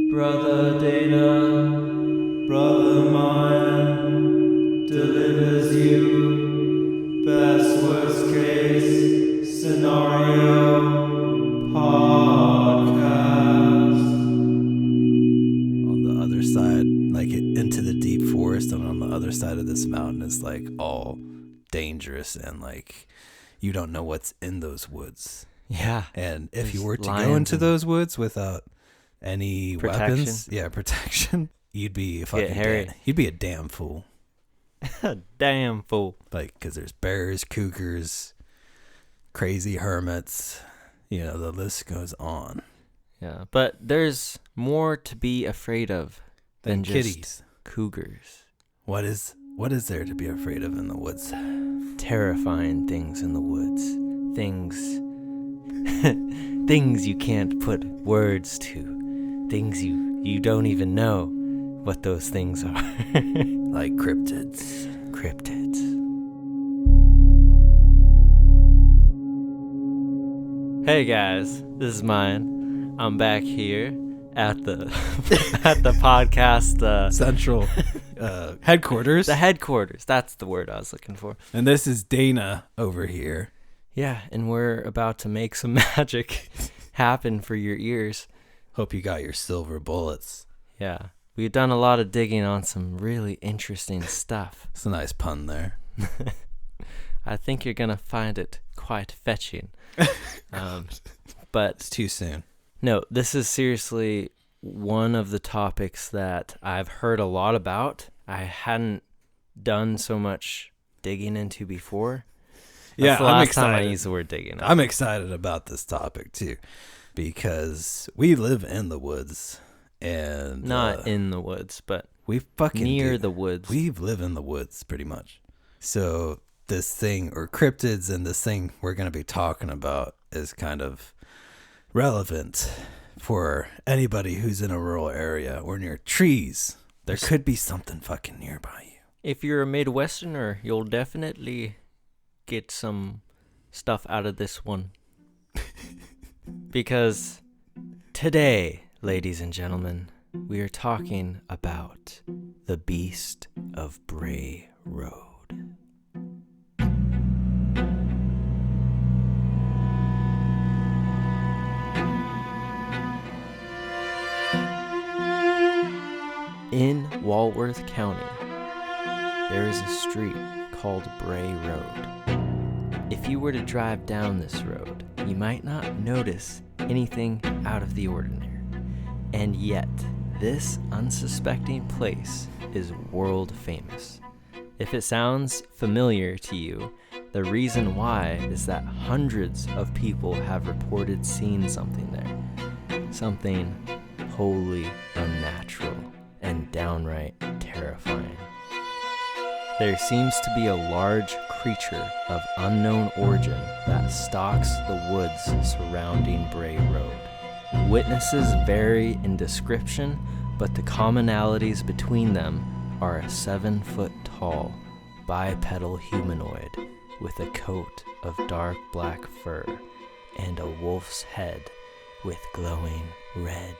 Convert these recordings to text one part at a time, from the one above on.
Brother Dana, Brother mine, delivers you best worst case scenario podcast. On the other side, like into the deep forest, and on the other side of this mountain is like all dangerous and like you don't know what's in those woods. Yeah. And if you were to go into those woods without any weapons, protection, you'd be fucking you'd be a damn fool. Damn fool. Like, because there's bears, cougars, crazy hermits, the list goes on. Yeah, but there's more to be afraid of than kitties. Just cougars. What is there to be afraid of in the woods? Terrifying things in the woods. Things you can't put words to. Things you don't even know what those things are. Like cryptids. Hey guys, this is mine. I'm back here at the at the podcast central headquarters. The headquarters. That's the word I was looking for. And this is Dana over here. Yeah, and we're about to make some magic happen for your ears. Hope you got your silver bullets. Yeah. We've done a lot of digging on some really interesting stuff. It's a nice pun there. I think you're going to find it quite fetching. But it's too soon. No, this is seriously one of the topics that I've heard a lot about. I hadn't done so much digging into before. That's I'm excited. Time I use the word digging. I'm excited about this topic too, because we live in the woods, and not in the woods, but we fucking near the woods. We live in the woods pretty much. So this thing, or cryptids, and this thing we're going to be talking about is kind of relevant for anybody who's in a rural area or near trees. There could be something fucking nearby you. If you're a Midwesterner, you'll definitely get some stuff out of this one. Because today, ladies and gentlemen, we are talking about the Beast of Bray Road. In Walworth County, there is a street called Bray Road. If you were to drive down this road, you might not notice anything out of the ordinary. And yet, this unsuspecting place is world famous. If it sounds familiar to you, the reason why is that hundreds of people have reported seeing something there. Something wholly unnatural and downright terrifying. There seems to be a large creature of unknown origin that stalks the woods surrounding Bray Road. Witnesses vary in description, but the commonalities between them are a 7-foot-tall bipedal humanoid with a coat of dark black fur and a wolf's head with glowing red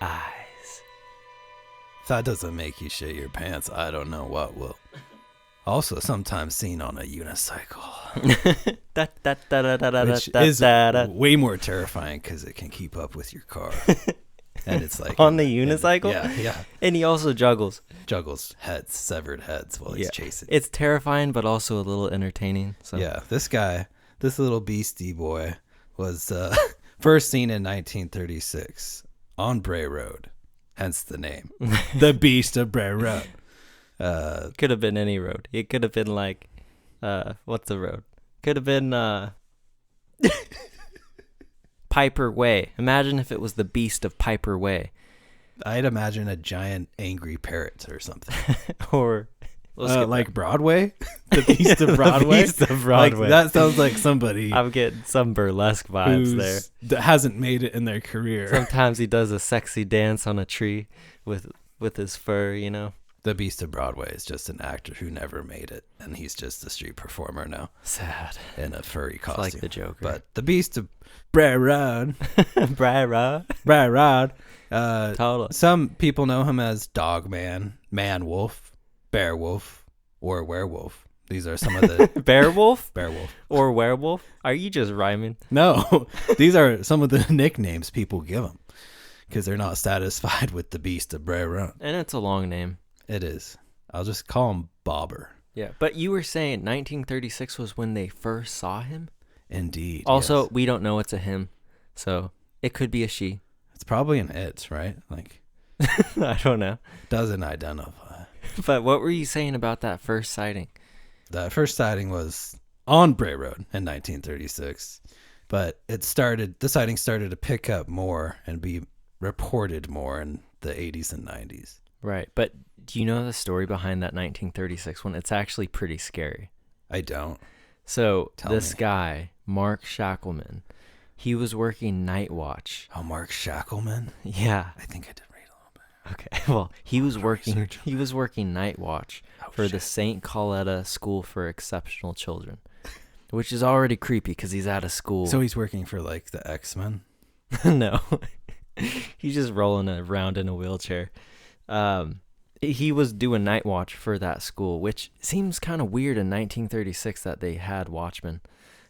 eyes. If that doesn't make you shit your pants, I don't know what will. Also, sometimes seen on a unicycle. Which is way more terrifying because it can keep up with your car. And it's like on the unicycle? Yeah. And he also juggles heads, severed heads while he's chasing. It's terrifying, but also a little entertaining. So. Yeah, this little beastie boy was first seen in 1936 on Bray Road. Hence the name. The Beast of Bray Road. Could have been any road. It could have been like, what's the road? Could have been Piper Way. Imagine if it was the Beast of Piper Way. I'd imagine a giant angry parrot or something. Or like Broadway? The Beast of Broadway? The Beast of Broadway. Like, that sounds like somebody I'm getting some burlesque vibes there. That hasn't made it in their career. Sometimes he does a sexy dance on a tree with his fur, The Beast of Broadway is just an actor who never made it, and he's just a street performer now. Sad. In a furry costume. It's like the Joker. But the Beast of Bray Road. Bray Road. Bray Road. Totally. Some people know him as Dogman, Man Wolf, Bear Wolf, or Werewolf. These are some of the Bear wolf or werewolf. Are you just rhyming? No, these are some of the nicknames people give him because they're not satisfied with the Beast of Bray Road. And it's a long name. It is. I'll just call him Bobber. Yeah, but you were saying 1936 was when they first saw him? Indeed. Also, yes. we don't know it's a him, so it could be a she. It's probably an it, right? Like, I don't know. Doesn't identify. But what were you saying about that first sighting? The first sighting was on Bray Road in 1936, but the sighting started to pick up more and be reported more in the 80s and 90s. Right, but do you know the story behind that 1936 one? It's actually pretty scary. I don't. So Tell this me. guy, Mark Shackleton, he was working night watch. Oh, Mark Shackleton? Yeah. I think I did read a little bit. Okay. Well, he was working night watch for the shit. St. Coletta School for Exceptional Children, which is already creepy because he's out of school. So he's working for like the X-Men? No. He's just rolling around in a wheelchair. He was doing night watch for that school, which seems kind of weird in 1936 that they had watchmen.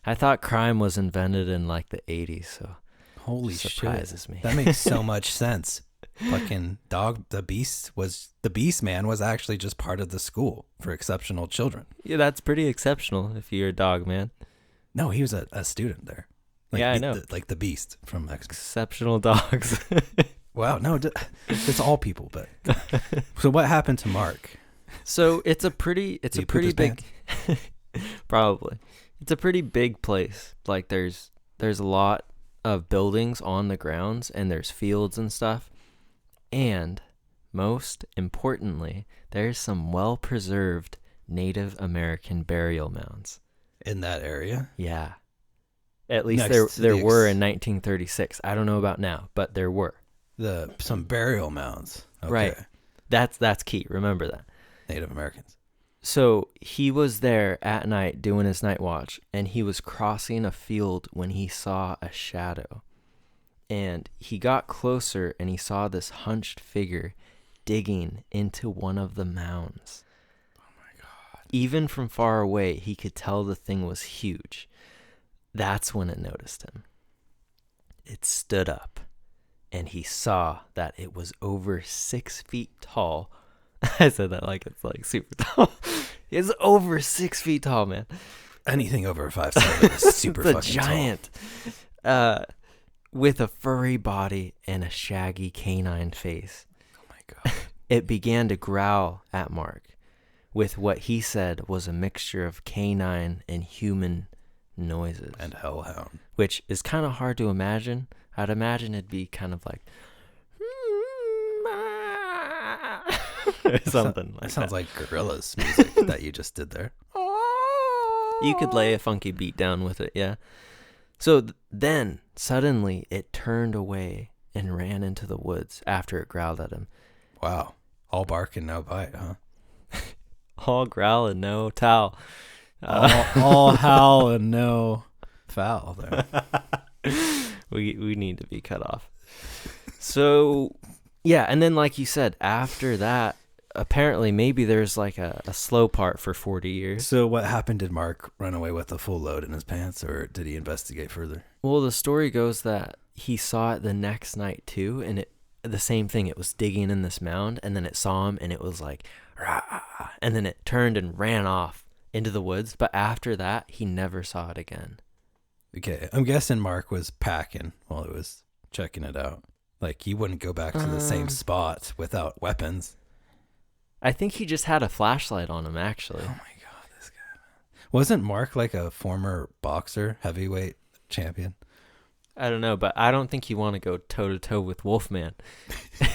I thought crime was invented in like the 80s, so Holy surprises shit. me. That makes so much sense. Fucking the Beast Man was actually just part of the school for exceptional children. Yeah, that's pretty exceptional if you're a dog, man. No, he was a student there. Like, Yeah, I know. like the Beast from X-Men. Exceptional dogs. Wow, no, it's all people. But so what happened to Mark? So it's a pretty big, probably. It's a pretty big place. Like there's a lot of buildings on the grounds and there's fields and stuff. And most importantly, there's some well-preserved Native American burial mounds In that area? Yeah. At least Next to there the were in 1936. I don't know about now, but there were. Some burial mounds. Okay. Right. That's key. Remember that. Native Americans. So he was there at night doing his night watch, and he was crossing a field when he saw a shadow. And he got closer, and he saw this hunched figure digging into one of the mounds. Oh my God. Even from far away, he could tell the thing was huge. That's when it noticed him. It stood up, and he saw that it was over 6 feet tall. I said that like it's like super tall. It's over 6 feet tall, man. Anything over 5'7" is super It's a fucking giant. With a furry body and a shaggy canine face. tall. Oh my God. It began to growl at Mark with what he said was a mixture of canine and human noises. And hellhound. Which is kind of hard to imagine. I'd imagine it'd be kind of like or something like that. Sounds like Gorillaz music that you just did there. You could lay a funky beat down with it, yeah. So then, suddenly, it turned away and ran into the woods after it growled at him. Wow. All bark and no bite, huh? All growl and no towel. All howl and no foul there. We need to be cut off. So, yeah, and then like you said, after that, apparently maybe there's like a slow part for 40 years. So what happened? Did Mark run away with a full load in his pants, or did he investigate further? Well, the story goes that he saw it the next night too, and the same thing. It was digging in this mound, and then it saw him, and it was like, rah, and then it turned and ran off into the woods. But after that, he never saw it again. Okay, I'm guessing Mark was packing while he was checking it out. Like, he wouldn't go back to the same spot without weapons. I think he just had a flashlight on him, actually. Oh my God, this guy. Man. Wasn't Mark like a former boxer, heavyweight champion? I don't know, but I don't think you want to go toe-to-toe with Wolfman,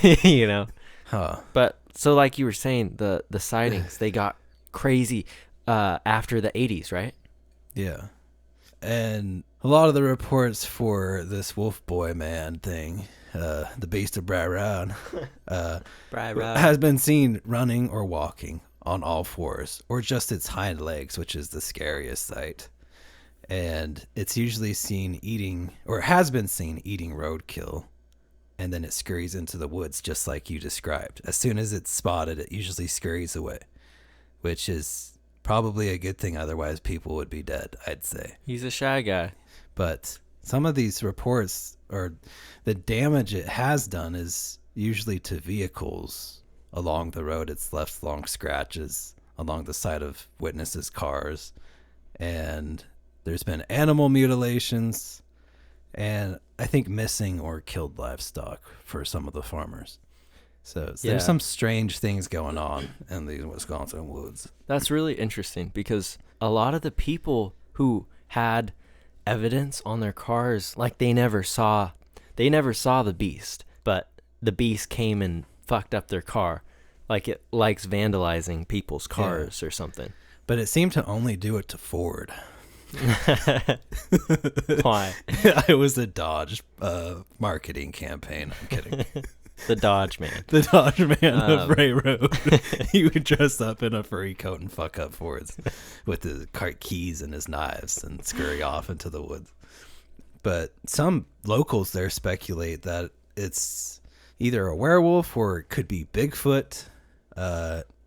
you know? Huh. But, so like you were saying, the sightings, they got crazy after the 80s, right? Yeah. And a lot of the reports for this Wolf Boy Man thing, the Beast of Bray Road, has been seen running or walking on all fours, or just its hind legs, which is the scariest sight. And it's usually seen eating, or has been seen eating roadkill, and then it scurries into the woods just like you described. As soon as it's spotted, it usually scurries away, which is probably a good thing. Otherwise, people would be dead, I'd say. He's a shy guy. But some of these reports, or the damage it has done, is usually to vehicles along the road. It's left long scratches along the side of witnesses' cars. And there's been animal mutilations, and I think missing or killed livestock for some of the farmers. So there's some strange things going on in these Wisconsin woods. That's really interesting because a lot of the people who had evidence on their cars, like they never saw the beast, but the beast came and fucked up their car. Like it likes vandalizing people's cars or something. But it seemed to only do it to Ford. Why? It was a Dodge marketing campaign. I'm kidding. The Dodge man. The Dodge man of Bray Road. He would dress up in a furry coat and fuck up Fords with his cart keys and his knives and scurry off into the woods. But some locals there speculate that it's either a werewolf or it could be Bigfoot.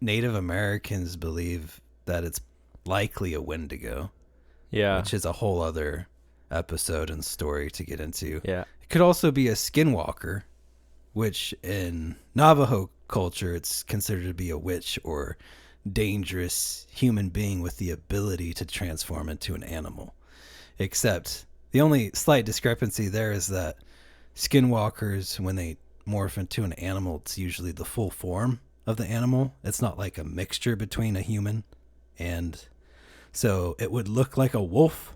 Native Americans believe that it's likely a Wendigo. Yeah. Which is a whole other episode and story to get into. Yeah. It could also be a skinwalker, which in Navajo culture, it's considered to be a witch or dangerous human being with the ability to transform into an animal. Except the only slight discrepancy there is that skinwalkers, when they morph into an animal, it's usually the full form of the animal. It's not like a mixture between a human and... So it would look like a wolf,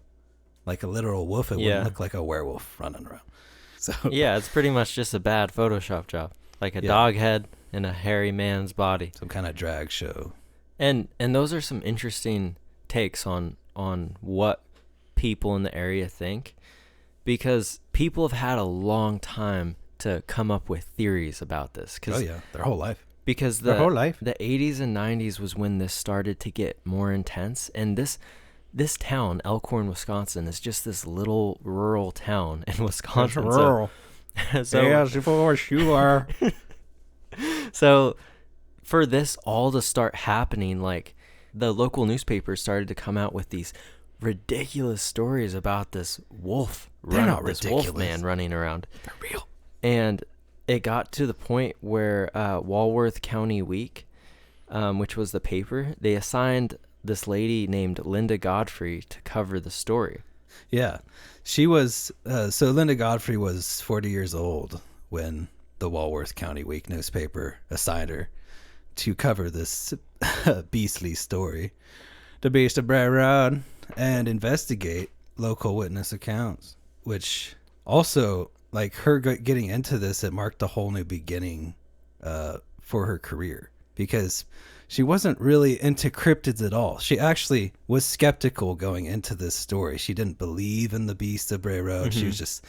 like a literal wolf. It wouldn't look like a werewolf running around. So yeah, it's pretty much just a bad Photoshop job, like a dog head in a hairy man's body. Some kind of drag show. And those are some interesting takes on what people in the area think, because people have had a long time to come up with theories about this. Their whole life. Because the 80s and 90s was when this started to get more intense. And this town, Elkhorn, Wisconsin, is just this little rural town in Wisconsin. It's rural. Yes, of course you are. So for this all to start happening, like the local newspapers started to come out with these ridiculous stories about this wolf. This wolf man running around. They're real. And it got to the point where Walworth County Week, which was the paper, they assigned this lady named Linda Godfrey to cover the story. Yeah. She was, so Linda Godfrey was 40 years old when the Walworth County Week newspaper assigned her to cover this beastly story, the Beast of Bray Road, and investigate local witness accounts, which also... Like her getting into this, it marked a whole new beginning for her career, because she wasn't really into cryptids at all. She actually was skeptical going into this story. She didn't believe in the Beast of Bray Road. Mm-hmm. She was just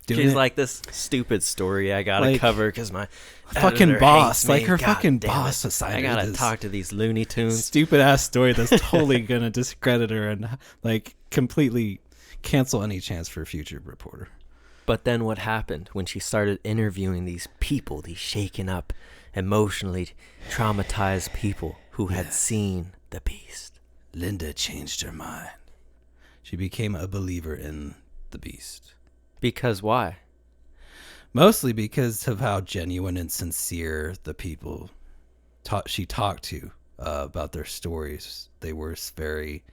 doing She's like, this stupid story I gotta cover because my fucking boss, like her God fucking boss assigned I her gotta this talk to these Looney Tunes. Stupid ass story that's totally gonna discredit her and like completely cancel any chance for a future reporter. But then what happened when she started interviewing these people, these shaken up, emotionally traumatized people who had seen the beast? Linda changed her mind. She became a believer in the beast. Because why? Mostly because of how genuine and sincere the people she talked to about their stories. They were very,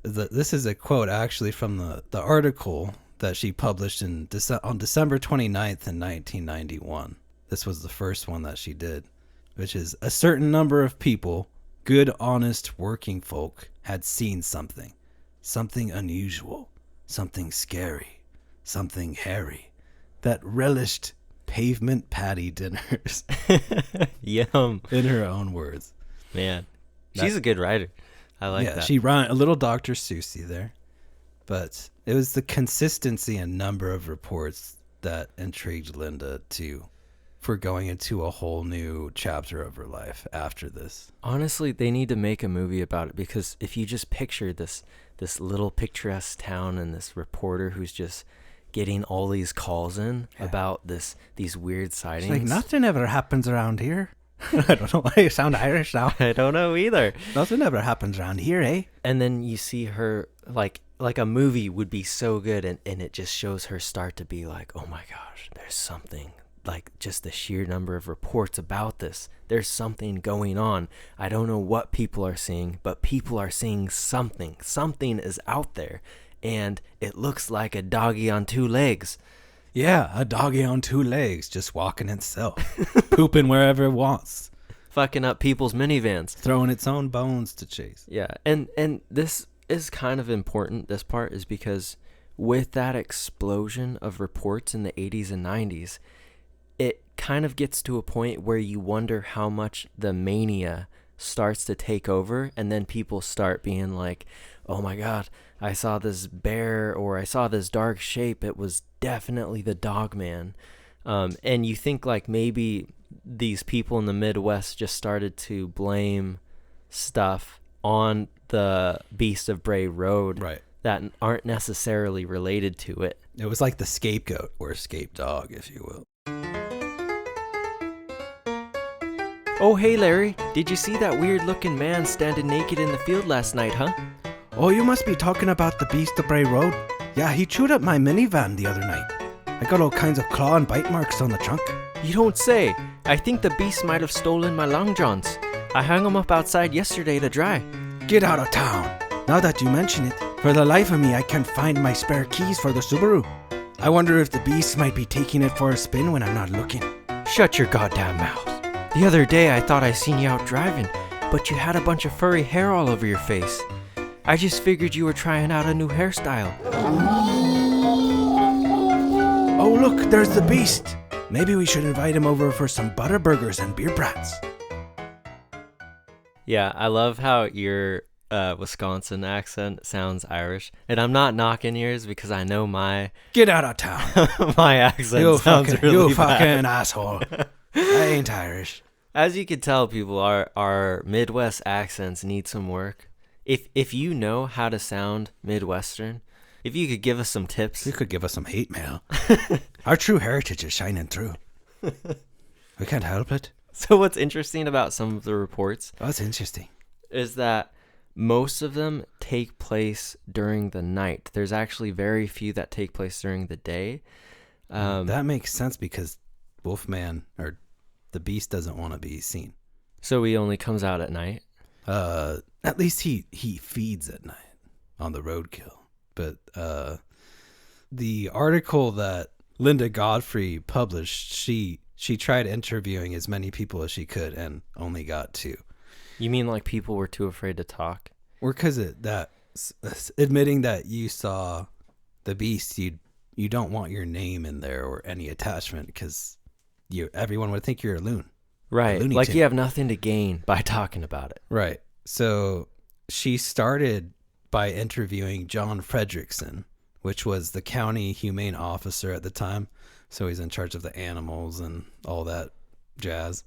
this is a quote actually from the article that she published on December 29th in 1991. This was the first one that she did, which is, a certain number of people, good, honest, working folk, had seen something unusual, something scary, something hairy, that relished pavement patty dinners. Yum. In her own words. Man, she's a good writer. I like that. Yeah, she ran a little Dr. Seussy there. But it was the consistency and number of reports that intrigued Linda for going into a whole new chapter of her life after this. Honestly, they need to make a movie about it, because if you just picture this little picturesque town and this reporter who's just getting all these calls in about these weird sightings. She's like, nothing ever happens around here. I don't know why you sound Irish now. I don't know either. Nothing ever happens around here, eh? And then you see her, like a movie would be so good, and it just shows her start to be like, oh my gosh, there's something, like just the sheer number of reports about this. There's something going on. I don't know what people are seeing, but people are seeing something. Something is out there, and it looks like a doggy on two legs. Yeah, a doggy on two legs, just walking itself, pooping wherever it wants, fucking up people's minivans, throwing its own bones to chase. Yeah, and this is kind of important. This part is because with that explosion of reports in the 80s and 90s, it kind of gets to a point where you wonder how much the mania starts to take over, and then people start being like, oh my god, I saw this bear, or I saw this dark shape. It was definitely the Dogman. And you think like maybe these people in the Midwest just started to blame stuff on the Beast of Bray Road, right, that aren't necessarily related to it. It was like the scapegoat or escape dog, if you will. Oh, hey, Larry. Did you see that weird-looking man standing naked in the field last night, huh? Oh, you must be talking about the Beast of Bray Road. Yeah, he chewed up my minivan the other night. I got all kinds of claw and bite marks on the trunk. You don't say. I think the beast might have stolen my long johns. I hung them up outside yesterday to dry. Get out of town. Now that you mention it, for the life of me, I can't find my spare keys for the Subaru. I wonder if the beast might be taking it for a spin when I'm not looking. Shut your goddamn mouth. The other day I thought I seen you out driving, but you had a bunch of furry hair all over your face. I just figured you were trying out a new hairstyle. Oh look, there's the beast. Maybe we should invite him over for some butter burgers and beer brats. Yeah, I love how your Wisconsin accent sounds Irish. And I'm not knocking yours because I know my... Get out of town. My accent sounds really bad. You fucking asshole. I ain't Irish. As you can tell, people, our Midwest accents need some work. If you know how to sound Midwestern, if you could give us some tips. You could give us some hate mail. Our true heritage is shining through. We can't help it. So what's interesting about some of the reports... What's interesting? ...is that most of them take place during the night. There's actually very few that take place during the day. That makes sense because Wolfman, or the beast, doesn't want to be seen. So he only comes out at night? At least he feeds at night on the roadkill. But the article that Linda Godfrey published, she tried interviewing as many people as she could and only got 2. You mean like people were too afraid to talk? Or because admitting that you saw the beast, you don't want your name in there or any attachment because everyone would think you're a loon. Right. Like you have nothing to gain by talking about it. Right. So she started by interviewing John Fredrickson, which was the county humane officer at the time. So he's in charge of the animals and all that jazz.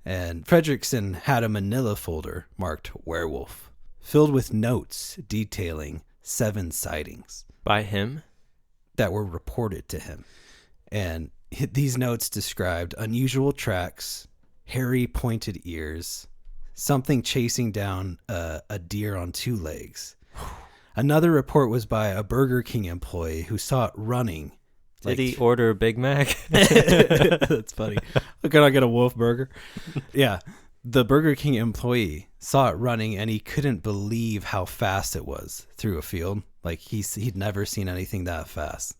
And Fredrickson had a manila folder marked werewolf, filled with notes detailing 7 sightings. By him? That were reported to him. And these notes described unusual tracks, hairy pointed ears, something chasing down a deer on 2 legs. Another report was by a Burger King employee who saw it running. Did he order a Big Mac? That's funny. Can I get a wolf burger? Yeah. The Burger King employee saw it running and he couldn't believe how fast it was through a field. Like he'd never seen anything that fast.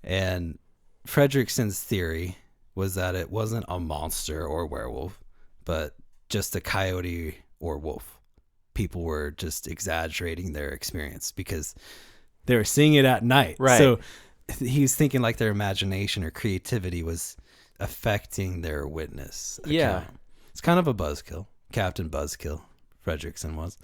And Fredrickson's theory was that it wasn't a monster or werewolf, but just a coyote or wolf. People were just exaggerating their experience because they were seeing it at night. Right. So he's thinking like their imagination or creativity was affecting their witness account. Yeah. It's kind of a buzzkill. Captain Buzzkill, Fredrickson was.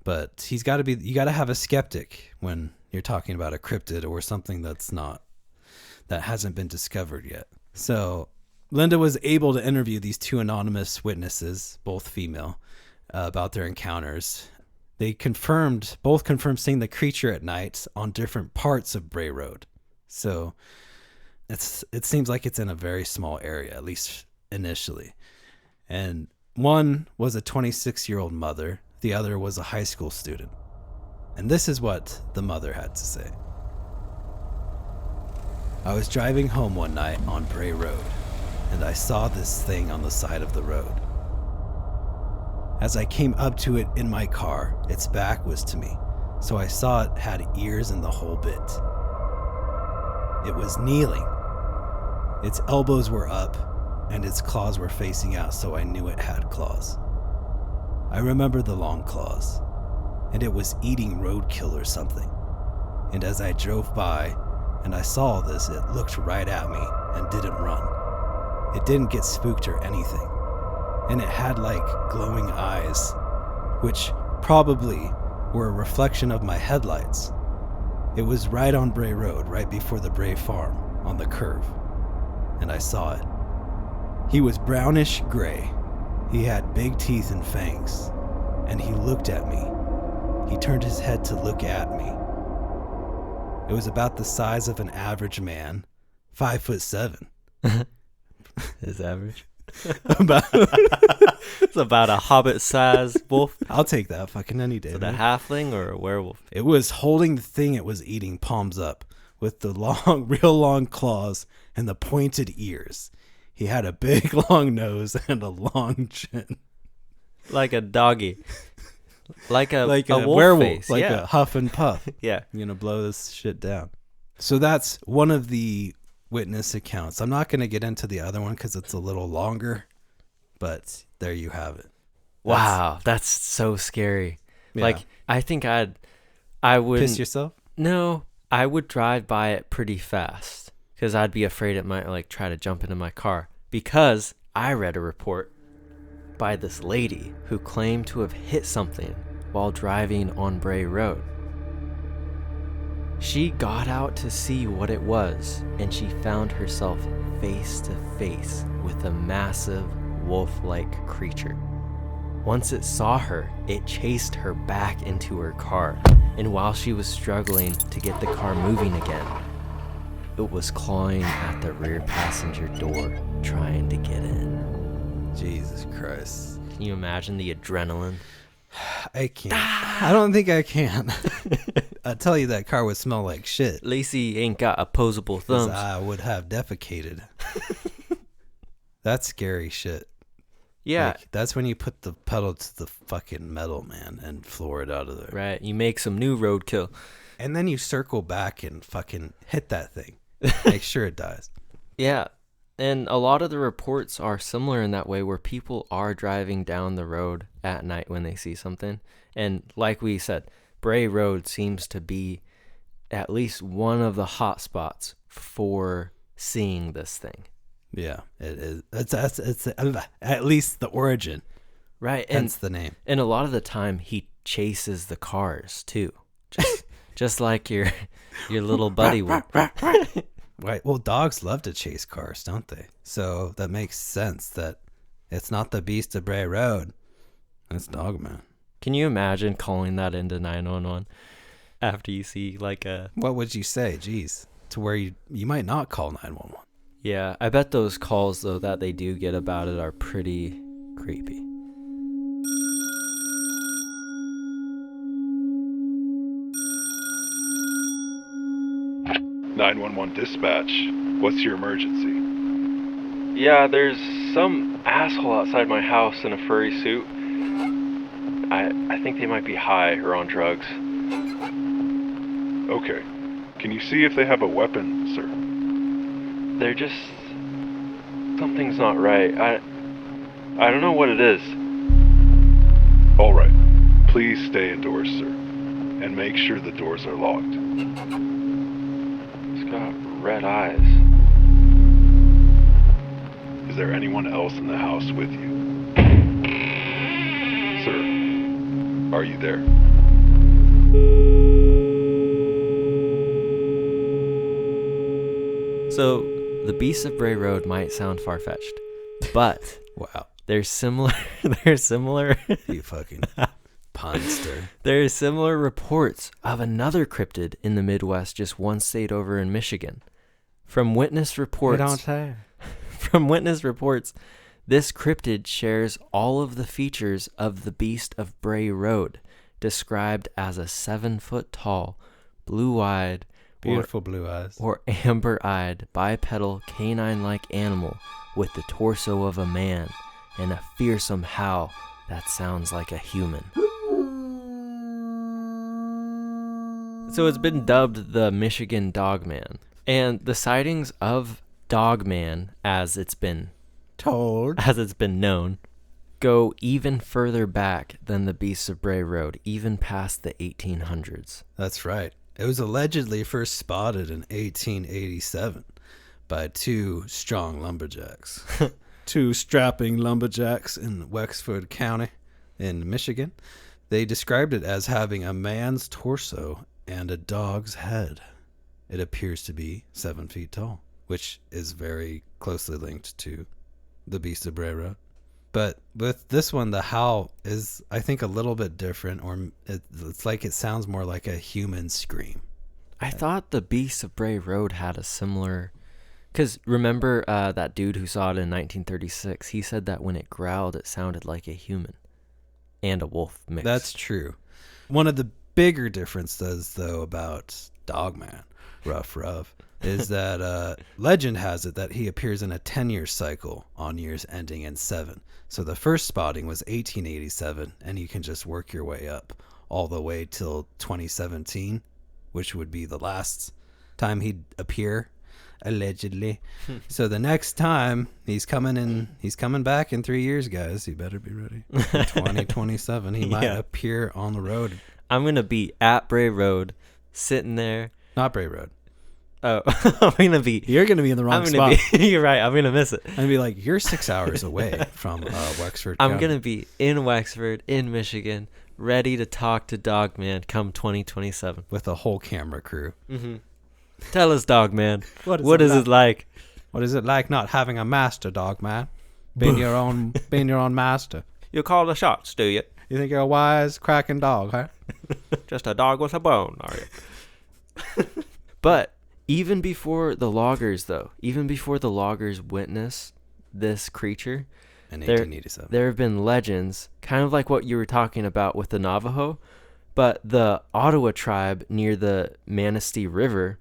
But you got to have a skeptic when you're talking about a cryptid or something that hasn't been discovered yet. So Linda was able to interview these 2 anonymous witnesses, both female, about their encounters. They both confirmed seeing the creature at night on different parts of Bray Road. So it seems like it's in a very small area, at least initially. And one was a 26-year-old mother. The other was a high school student. And this is what the mother had to say. I was driving home one night on Bray Road, and I saw this thing on the side of the road. As I came up to it in my car, its back was to me, so I saw it had ears and the whole bit. It was kneeling. Its elbows were up, and its claws were facing out, so I knew it had claws. I remember the long claws, and it was eating roadkill or something. And as I drove by, and I saw this, it looked right at me and didn't run. It didn't get spooked or anything. And it had like glowing eyes, which probably were a reflection of my headlights. It was right on Bray Road, right before the Bray farm, on the curve. And I saw it. He was brownish gray. He had big teeth and fangs. And he looked at me. He turned his head to look at me. It was about the size of an average man, 5'7". Is average? It's about a hobbit-sized wolf. I'll take that fucking any day. Is it a halfling or a werewolf? It was holding the thing it was eating, palms up, with the long, real long claws and the pointed ears. He had a big long nose and a long chin. Like a doggy. Like a wolf werewolf, face. like Yeah. a huff and puff. Yeah. I'm gonna blow this shit down. So that's one of the witness accounts. I'm not gonna get into the other one because it's a little longer, but there you have it. Wow, that's so scary. Yeah. Like, I think I would Piss yourself? No, I would drive by it pretty fast because I'd be afraid it might like try to jump into my car, because I read a report by this lady who claimed to have hit something while driving on Bray Road. She got out to see what it was, and she found herself face to face with a massive wolf-like creature. Once it saw her, it chased her back into her car, and while she was struggling to get the car moving again, it was clawing at the rear passenger door, trying to get in. Jesus Christ. Can you imagine the adrenaline? I can't. I don't think I can. I tell you, that car would smell like shit. Lacey ain't got opposable 'Cause thumbs. I would have defecated. That's scary shit. Yeah. Like, that's when you put the pedal to the fucking metal, man, and floor it out of there. Right. You make some new roadkill. And then you circle back and fucking hit that thing. Make sure it dies. Yeah. And a lot of the reports are similar in that way, where people are driving down the road at night when they see something. And like we said, Bray Road seems to be at least one of the hot spots for seeing this thing. Yeah, it is. It's at least the origin. Right. Hence the name. And a lot of the time he chases the cars too. Just like your little buddy would. Right. Well, dogs love to chase cars, don't they? So that makes sense that it's not the Beast of Bray Road. It's Dogman. Can you imagine calling that into 911 after you see like a... What would you say? Jeez. To where you might not call 911. Yeah, I bet those calls, though, that they do get about it are pretty creepy. "911 dispatch. What's your emergency?" Yeah, there's some asshole outside my house in a furry suit. I think they might be high or on drugs. Okay. Can you see if they have a weapon, sir? They're just... Something's not right. I don't know what it is. All right. Please stay indoors, sir. And make sure the doors are locked. It's got red eyes. Is there anyone else in the house with you? Sir, are you there? So, the Beast of Bray Road might sound but Wow. they're similar. They're similar. You fucking Punster. There are similar reports of another cryptid in the Midwest, just one state over in Michigan. From witness reports, this cryptid shares all of the features of the Beast of Bray Road, described as a 7-foot tall, blue-eyed, Beautiful blue eyes. or amber-eyed, bipedal, canine-like animal with the torso of a man and a fearsome howl that sounds like a human. So it's been dubbed the Michigan Dogman. And the sightings of Dogman, as it's been known, go even further back than the Beast of Bray Road, even past the 1800s. That's right. It was allegedly first spotted in 1887 by two strong lumberjacks. Two strapping lumberjacks in Wexford County in Michigan. They described it as having a man's torso and a dog's head. It appears to be 7 feet tall, which is very closely linked to the Beast of Bray Road. But with this one, the howl is, I think, a little bit different, or it's like it sounds more like a human scream. I thought the Beast of Bray Road had a similar... Because remember that dude who saw it in 1936? He said that when it growled, it sounded like a human and a wolf mix. That's true. One of the bigger differences, though, about Dogman, Ruff, is that legend has it that he appears in a 10-year cycle on years ending in 7. So the first spotting was 1887, and you can just work your way up all the way till 2017, which would be the last time he'd appear, allegedly. So the next time he's coming back in 3 years, guys. You better be ready. 2027, he might appear on the road. I'm going to be at Bray Road, sitting there. Not Bray Road. Oh, You're going to be in the wrong spot. You're right. I'm going to miss it. I'm going to be like, you're 6 hours away from Wexford County. I'm going to be in Wexford, in Michigan, ready to talk to Dogman come 2027. With a whole camera crew. Mm-hmm. Tell us, Dogman. What is it like? What is it like not having a master, Dogman? Being your own master. You call the shots, do you? You think you're a wise, cracking dog, huh? Just a dog with a bone, are you? But even before the loggers witnessed this creature, in 1887, there have been legends, kind of like what you were talking about with the Navajo, but the Ottawa tribe near the Manistee River,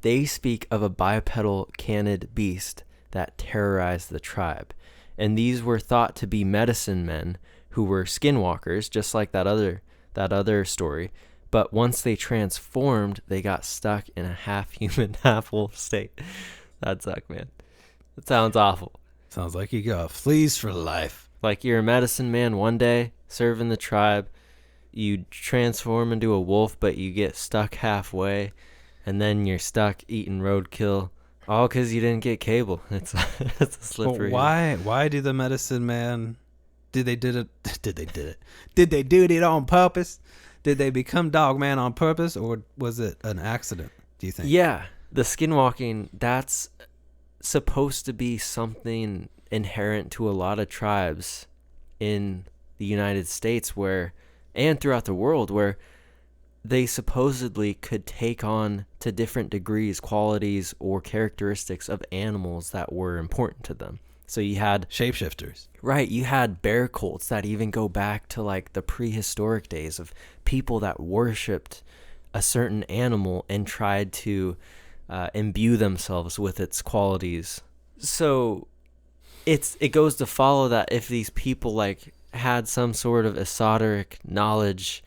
they speak of a bipedal canid beast that terrorized the tribe. And these were thought to be medicine men who were skinwalkers, just like that other story. But once they transformed, they got stuck in a half-human, half-wolf state. That sucked, man. That sounds awful. Sounds like you got fleas for life. Like you're a medicine man one day, serving the tribe. You transform into a wolf, but you get stuck halfway. And then you're stuck eating roadkill. All because you didn't get cable. It's a slippery. Well, why do the medicine man... Did they do it on purpose? Did they become Dogman on purpose, or was it an accident, do you think? Yeah, the skinwalking, that's supposed to be something inherent to a lot of tribes in the United States and throughout the world, where they supposedly could take on to different degrees qualities or characteristics of animals that were important to them. So you had shapeshifters. Right, you had bear cults that even go back to like the prehistoric days of people that worshipped a certain animal and tried to imbue themselves with its qualities. So it goes to follow that if these people like had some sort of esoteric knowledge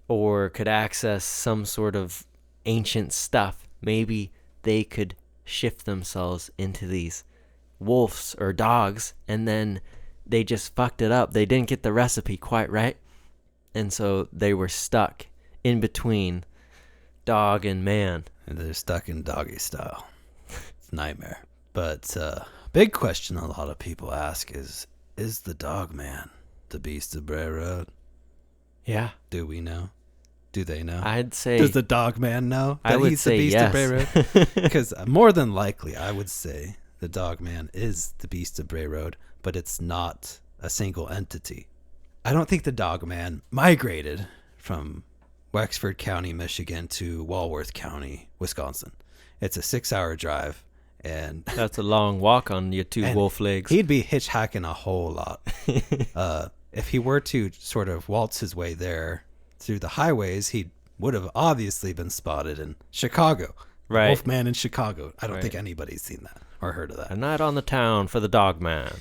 or could access some sort of ancient stuff, maybe they could shift themselves into these wolves or dogs, and then they just fucked it up. They didn't get the recipe quite right, and so they were stuck in between dog and man. And they're stuck in doggy style. It's a nightmare. But big question a lot of people ask is the Dogman the Beast of Bray Road? Yeah. Do we know? Do they know? I'd say... Does the Dogman know that he's the Beast of Bray Road? Because more than likely, I would say the Dogman is the Beast of Bray Road, but it's not a single entity. I don't think the Dogman migrated from Wexford County, Michigan to Walworth County, Wisconsin. It's a 6-hour drive. And that's a long walk on your two wolf legs. He'd be hitchhiking a whole lot. If he were to sort of waltz his way there through the highways, he would have obviously been spotted in Chicago. Right. Wolfman in Chicago. I don't think anybody's seen that or heard of that. A night on the town for the Dogman.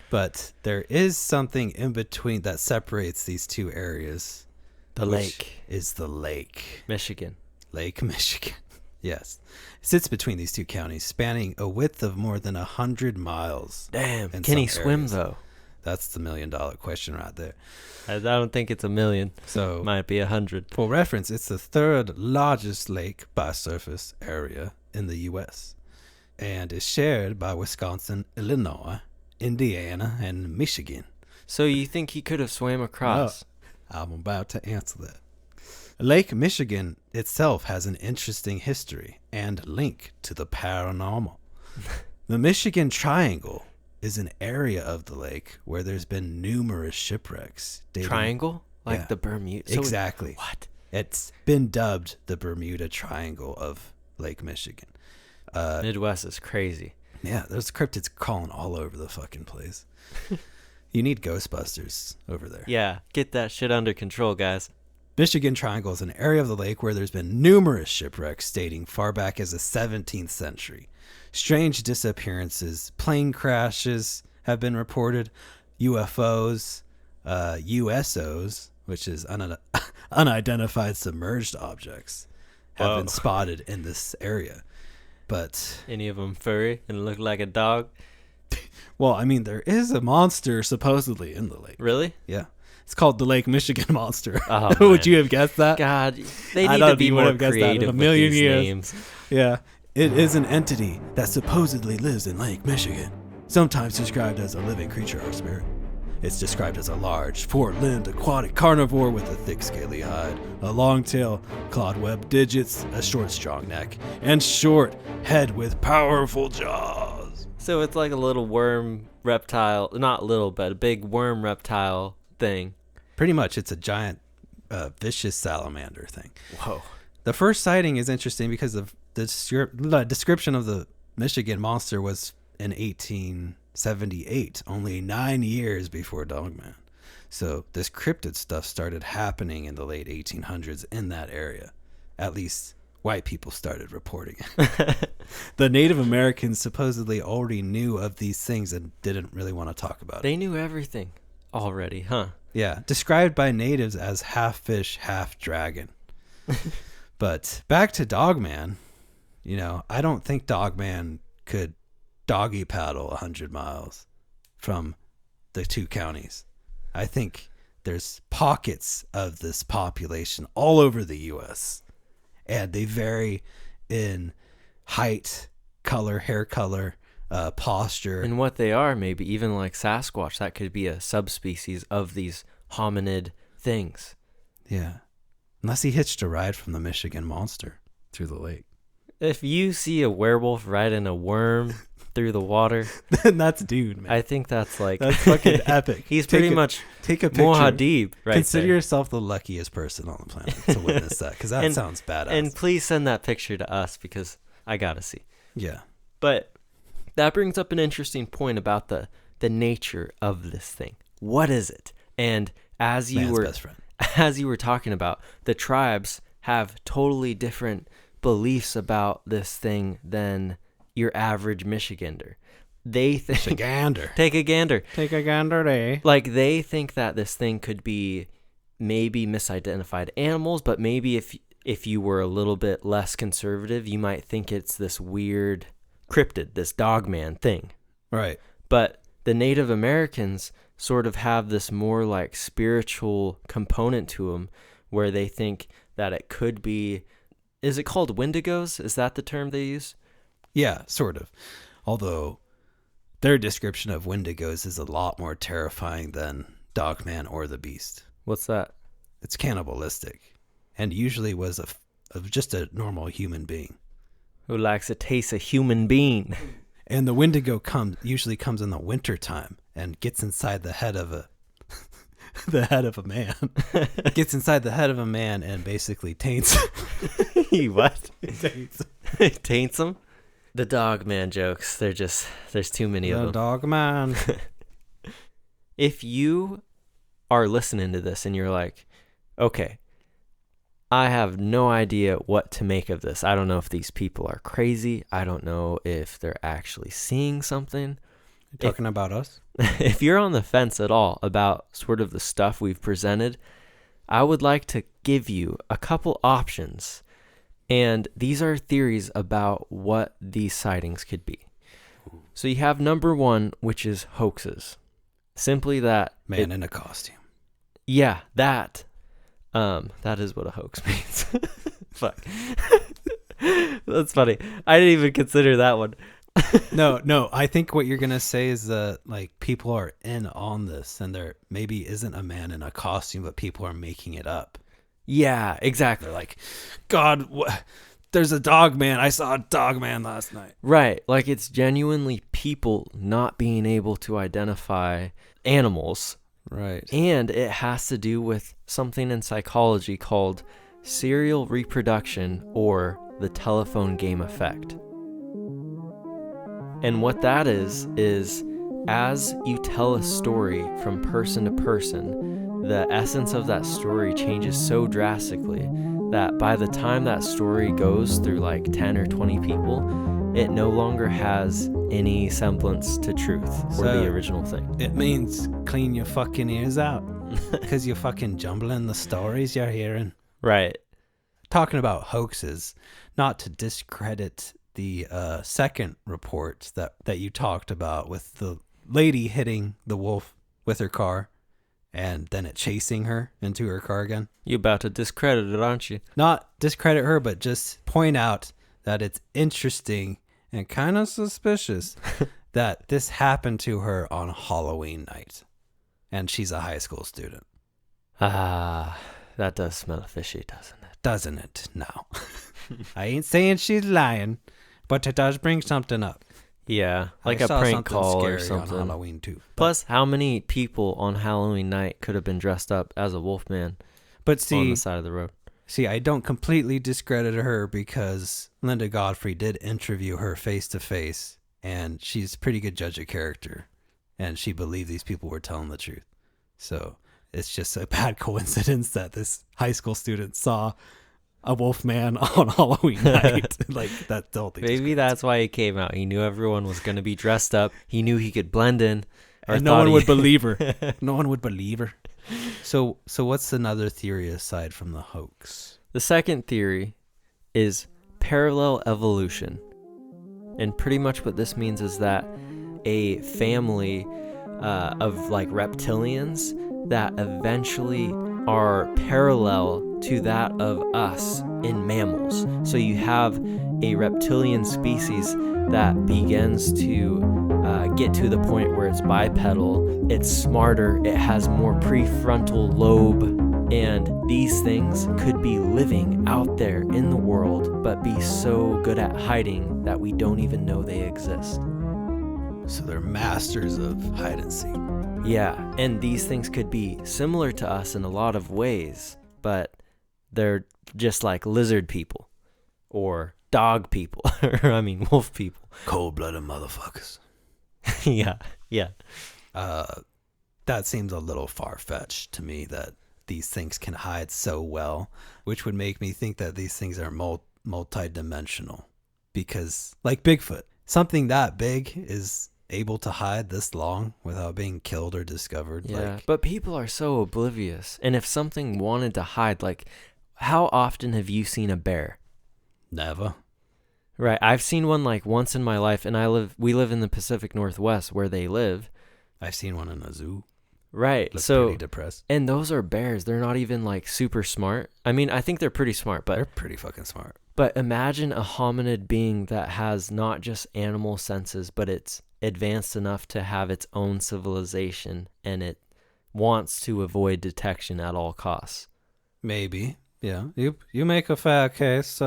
But there is something in between that separates these two areas. The lake. Is the lake. Michigan. Lake Michigan. Yes. It sits between these two counties, spanning a width of more than 100 miles. Damn. Can he swim, though? That's the $1 million question right there. I don't think it's 1 million. So might be 100. For reference, it's the third largest lake by surface area in the U.S. and is shared by Wisconsin, Illinois, Indiana, and Michigan. So you think he could have swam across? No, I'm about to answer that. Lake Michigan itself has an interesting history and link to the paranormal. The Michigan Triangle is an area of the lake where there's been numerous shipwrecks. Triangle? Like the Bermuda? Exactly. What? It's been dubbed the Bermuda Triangle of Lake Michigan. Midwest is crazy. Yeah, there's cryptids crawling all over the fucking place. You need Ghostbusters over there. Yeah, get that shit under control, guys. Michigan Triangle is an area of the lake where there's been numerous shipwrecks dating far back as the 17th century. Strange disappearances, plane crashes have been reported, UFOs, USOs, which is unidentified submerged objects, have been spotted in this area. But any of them furry and look like a dog? Well, I mean, there is a monster supposedly in the lake. Really? Yeah. It's called the Lake Michigan Monster. Oh, Would you have guessed that? God, they need to be more creative in a million with these years. names. Yeah. It is an entity that supposedly lives in Lake Michigan, sometimes described as a living creature or spirit. It's described as a large, four-limbed aquatic carnivore with a thick, scaly hide, a long tail, clawed webbed digits, a short, strong neck, and short head with powerful jaws. So it's like a little worm reptile, not little, but a big worm reptile thing. Pretty much, it's a giant, vicious salamander thing. Whoa. The first sighting is interesting because of the description of the Michigan monster was in 1878, only 9 years before Dogman. So this cryptid stuff started happening in the late 1800s in that area. At least white people started reporting it. The Native Americans supposedly already knew of these things and didn't really want to talk about it. They knew everything already, huh? Yeah, described by natives as half fish, half dragon. But back to Dogman, I don't think Dogman could doggy paddle 100 miles from the two counties. I think there's pockets of this population all over the U.S., and they vary in height, color, hair color, posture. And what they are, maybe even like Sasquatch, that could be a subspecies of these hominid things. Yeah. Unless he hitched a ride from the Michigan Monster through the lake. If you see a werewolf riding a worm through the water, then that's dude, man. I think that's fucking epic. He's pretty much take a picture. Muad'Dib, right? Consider there. yourself the luckiest person on the planet to witness that, because that sounds badass. And please send that picture to us because I gotta see. Yeah. But that brings up an interesting point about the nature of this thing. What is it? And as you were talking about, the tribes have totally different beliefs about this thing than your average Michigander. They think take a gander day. Like they think that this thing could be maybe misidentified animals, but maybe if you were a little bit less conservative, you might think it's this weird cryptid, this Dogman thing. Right. But the Native Americans sort of have this more like spiritual component to them where they think that it could be, is it called Wendigos? Is that the term they use? Yeah, sort of. Although their description of Wendigos is a lot more terrifying than Dogman or the Beast. What's that? It's cannibalistic and usually was of just a normal human being. Who likes to taste a human being. And the Wendigo usually comes in the winter time and gets inside the head of the head of a man. Gets inside the head of a man and basically taints. What? Taints. Taints him? The Dogman jokes, there's too many of The them. Dogman. If you are listening to this and you're like, okay, I have no idea what to make of this. I don't know if these people are crazy. I don't know if they're actually seeing something. You're talking about us? If you're on the fence at all about sort of the stuff we've presented, I would like to give you a couple options. And these are theories about what these sightings could be. So you have number one, which is hoaxes. Simply that. Man in a costume. Yeah, that. That is what a hoax means. Fuck. That's funny. I didn't even consider that one. No. I think what you're gonna say is that like people are in on this, and there maybe isn't a man in a costume, but people are making it up. Yeah, exactly. They're like, God, there's a dog man. I saw a dog man last night. Right. Like it's genuinely people not being able to identify animals. Right. And it has to do with something in psychology called serial reproduction or the telephone game effect. And what that is as you tell a story from person to person, the essence of that story changes so drastically that by the time that story goes through like 10 or 20 people, it no longer has any semblance to truth or the original thing. It means clean your fucking ears out because you're fucking jumbling the stories you're hearing. Right. Talking about hoaxes, not to discredit the second report that you talked about with the lady hitting the wolf with her car and then it chasing her into her car again. You about to discredit it, aren't you? Not discredit her, but just point out that it's interesting and kind of suspicious that this happened to her on Halloween night. And she's a high school student. Ah, that does smell fishy, doesn't it? Doesn't it? No. I ain't saying she's lying, but it does bring something up. Yeah, like I a saw prank something call or scary something. on Halloween too. Plus, how many people on Halloween night could have been dressed up as a wolfman But on see, the side of the road? I don't completely discredit her because Linda Godfrey did interview her face to face, and she's a pretty good judge of character, and she believed these people were telling the truth. So it's just a bad coincidence that this high school student saw a wolf man on Halloween night. Like that's the whole thing. Maybe that's why he came out. He knew everyone was going to be dressed up. He knew he could blend in. And no one would believe her. No one would believe her. So what's another theory aside from the hoax? The second theory is parallel evolution. And pretty much what this means is that a family of like reptilians that eventually are parallel to that of us in mammals. So you have a reptilian species that begins to get to the point where it's bipedal, it's smarter, it has more prefrontal lobe, and these things could be living out there in the world but be so good at hiding that we don't even know they exist. So they're masters of hide and seek. Yeah, and these things could be similar to us in a lot of ways, but they're just like lizard people or dog people, or I mean wolf people. Cold-blooded motherfuckers. Yeah. That seems a little far-fetched to me that these things can hide so well, which would make me think that these things are multi-dimensional. Because, like Bigfoot, something that big is able to hide this long without being killed or discovered. Yeah, but people are so oblivious. And if something wanted to hide, like, how often have you seen a bear? Never. Right, I've seen one like once in my life, and we live in the Pacific Northwest where they live. I've seen one in a zoo. Right, Look so pretty depressed. And those are bears. They're not even like super smart. I mean, I think they're pretty smart, but they're pretty fucking smart. But imagine a hominid being that has not just animal senses, but it's advanced enough to have its own civilization, and it wants to avoid detection at all costs. Maybe, yeah. You make a fair case,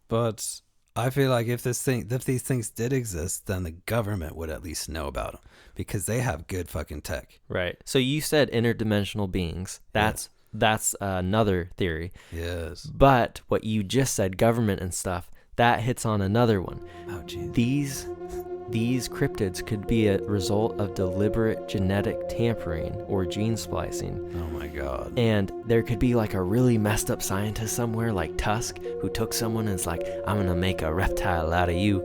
but I feel like if these things did exist, then the government would at least know about them because they have good fucking tech. Right. So you said interdimensional beings. That's another theory. Yes. But what you just said, government and stuff, that hits on another one. Oh, jeez. These cryptids could be a result of deliberate genetic tampering or gene splicing. Oh my God. And there could be like a really messed up scientist somewhere like Tusk who took someone and is like, I'm going to make a reptile out of you,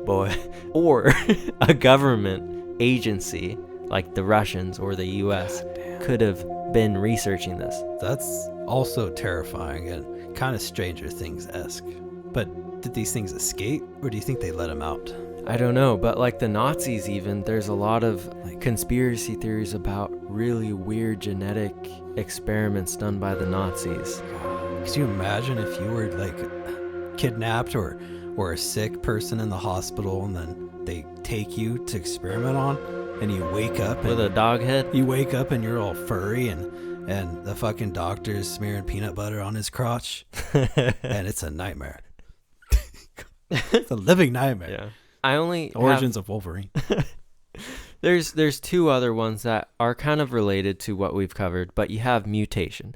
boy. Or a government agency like the Russians or the US could have been researching this. That's also terrifying and kind of Stranger Things-esque. But did these things escape or do you think they let them out? I don't know, but like the Nazis even, there's a lot of conspiracy theories about really weird genetic experiments done by the Nazis. Could you imagine if you were like kidnapped or a sick person in the hospital and then they take you to experiment on and you wake up with a dog head? You wake up and you're all furry and the fucking doctor's smearing peanut butter on his crotch and it's a nightmare. It's a living nightmare. Yeah. I only Origins of Wolverine. There's two other ones that are kind of related to what we've covered, but you have mutation.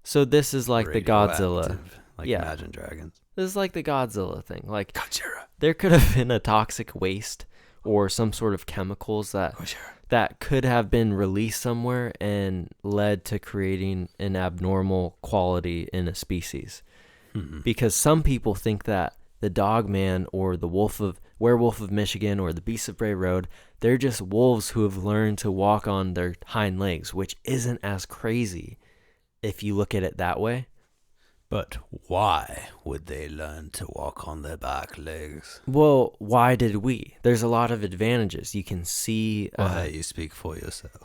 So this is like the Godzilla. Like Imagine Dragons. This is like the Godzilla thing. Like Godzilla. There could have been a toxic waste or some sort of chemicals that could have been released somewhere and led to creating an abnormal quality in a species. Mm-hmm. Because some people think that the Dogman or the Werewolf of Michigan or the Beast of Bray Road, they're just wolves who have learned to walk on their hind legs, which isn't as crazy if you look at it that way. But why would they learn to walk on their back legs? Well, why did we? There's a lot of advantages. You can see... you speak for yourself.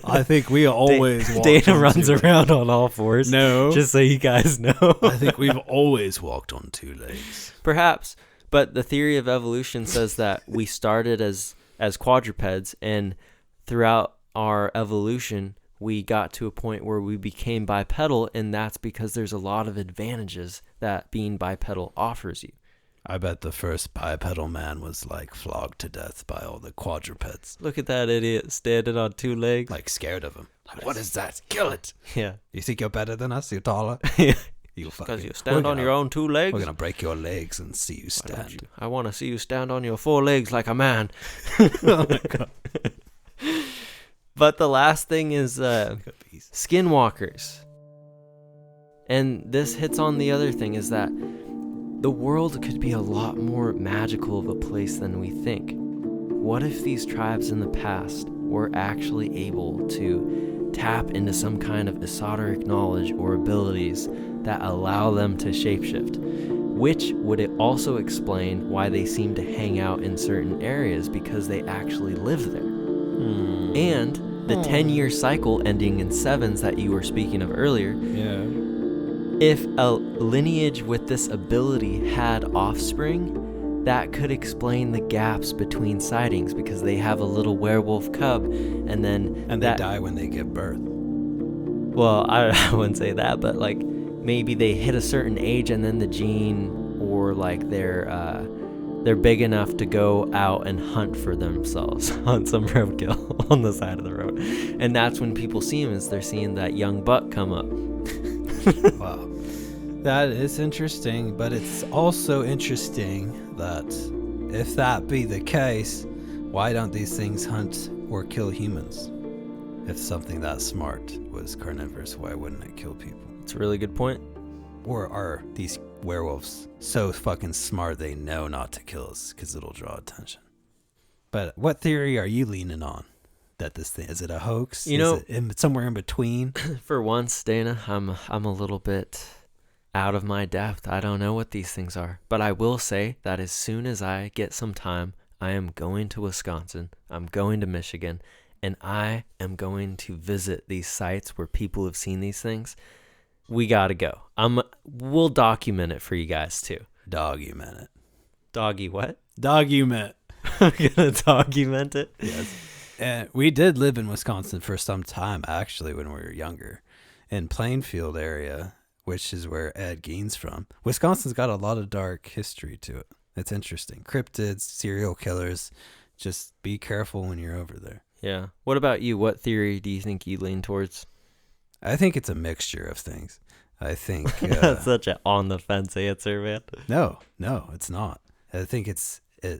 I think we always walked Dana runs around on all fours. No. Just so you guys know. I think we've always walked on two legs. Perhaps. But the theory of evolution says that we started as quadrupeds, and throughout our evolution, we got to a point where we became bipedal, and that's because there's a lot of advantages that being bipedal offers you. I bet the first bipedal man was like flogged to death by all the quadrupeds. Look at that idiot standing on two legs. Like scared of him. Like, what is that? Kill it. Yeah. You think you're better than us? You're taller? Because you stand on your own two legs? We're going to break your legs and see you stand. I want to see you stand on your four legs like a man. Oh my God. But the last thing is skinwalkers. And this hits on the other thing, is that the world could be a lot more magical of a place than we think. What if these tribes in the past were actually able to tap into some kind of esoteric knowledge or abilities that allow them to shapeshift? Which would it also explain why they seem to hang out in certain areas, because they actually live there. And the 10-year cycle ending in sevens that you were speaking of earlier. Yeah. If a lineage with this ability had offspring, that could explain the gaps between sightings, because they have a little werewolf cub and they die when they give birth. Well, I wouldn't say that, but like maybe they hit a certain age and then the gene, or like they're big enough to go out and hunt for themselves on some roadkill on the side of the road. And that's when people see them, is they're seeing that young buck come up. Wow. That is interesting, but it's also interesting that if that be the case, why don't these things hunt or kill humans? If something that smart was carnivorous, why wouldn't it kill people? It's a really good point. Or are these werewolves so fucking smart they know not to kill us because it'll draw attention? But what theory are you leaning on? That this thing, is it a hoax? You is it somewhere in between? For once, Dana, I'm a little bit out of my depth. I don't know what these things are. But I will say that as soon as I get some time, I am going to Wisconsin, I'm going to Michigan, and I am going to visit these sites where people have seen these things. We gotta go. We'll document it for you guys too. Document it. Doggy what? Document. I'm gonna document it. Yes. And we did live in Wisconsin for some time, actually, when we were younger. In Plainfield area, which is where Ed Gein's from. Wisconsin's got a lot of dark history to it. It's interesting. Cryptids, serial killers. Just be careful when you're over there. Yeah. What about you? What theory do you think you lean towards? I think it's a mixture of things. I think... That's such an on-the-fence answer, man. No, it's not. I think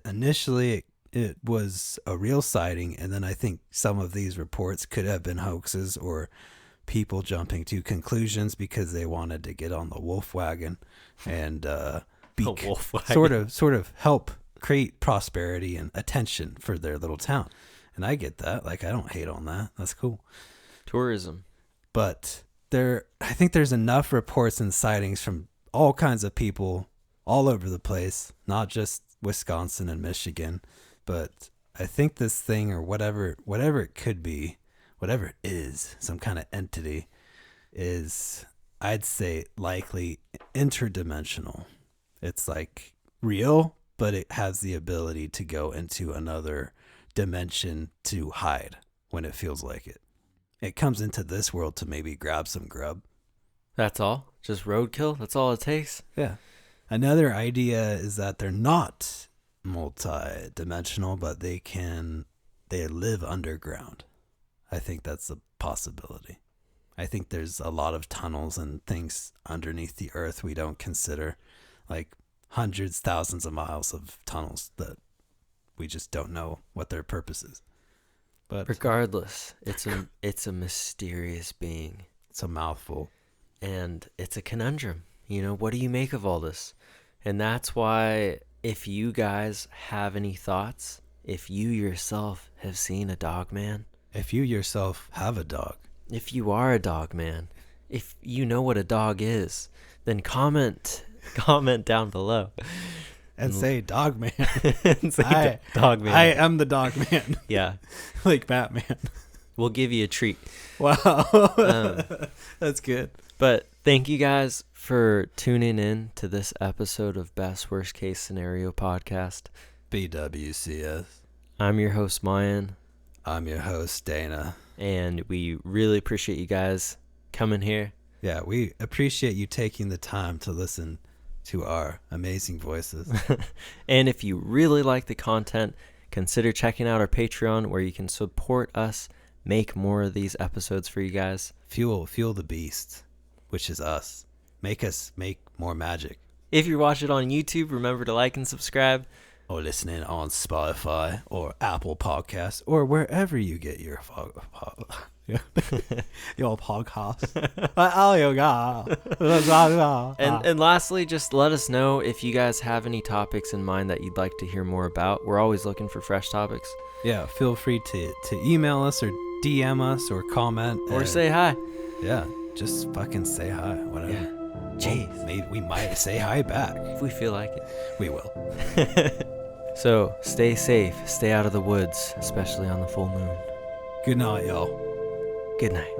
initially it was a real sighting, and then I think some of these reports could have been hoaxes or people jumping to conclusions because they wanted to get on the wolf wagon and sort of help create prosperity and attention for their little town. And I get that. Like, I don't hate on that. That's cool. Tourism. But I think there's enough reports and sightings from all kinds of people all over the place, not just Wisconsin and Michigan. But I think this thing, or whatever it could be, whatever it is, some kind of entity, is, I'd say, likely interdimensional. It's like real, but it has the ability to go into another dimension to hide when it feels like it. It comes into this world to maybe grab some grub. That's all? Just roadkill? That's all it takes? Yeah. Another idea is that they're not multi-dimensional, but they live underground. I think that's a possibility. I think there's a lot of tunnels and things underneath the earth we don't consider, like hundreds, thousands of miles of tunnels that we just don't know what their purpose is. But regardless, it's a mysterious being. It's a mouthful. And it's a conundrum. You know, what do you make of all this? And that's why, if you guys have any thoughts, if you yourself have seen a dog man, if you yourself have a dog, if you are a dog man, if you know what a dog is, then comment down below. And say dog man. And say dog man. I am the dog man. Yeah. Like Batman. We'll give you a treat. Wow. That's good. But thank you guys for tuning in to this episode of Best Worst Case Scenario Podcast. BWCS. I'm your host, Mayan. I'm your host, Dana. And we really appreciate you guys coming here. Yeah, we appreciate you taking the time to listen to our amazing voices. And if you really like the content, consider checking out our Patreon, where you can support us make more of these episodes for you guys. Fuel the beast, which is us. Make us make more magic. If you're watching on YouTube, remember to like and subscribe. Or listening on Spotify or Apple Podcasts or wherever you get your your podcast. And lastly, just let us know if you guys have any topics in mind that you'd like to hear more about. We're always looking for fresh topics. Yeah, feel free to email us or DM us or comment. Or say hi. Yeah, just fucking say hi, whatever. Yeah. Jeez. Well, maybe we might say hi back. If we feel like it. We will. So, stay safe. Stay out of the woods, especially on the full moon. Good night, y'all. Good night.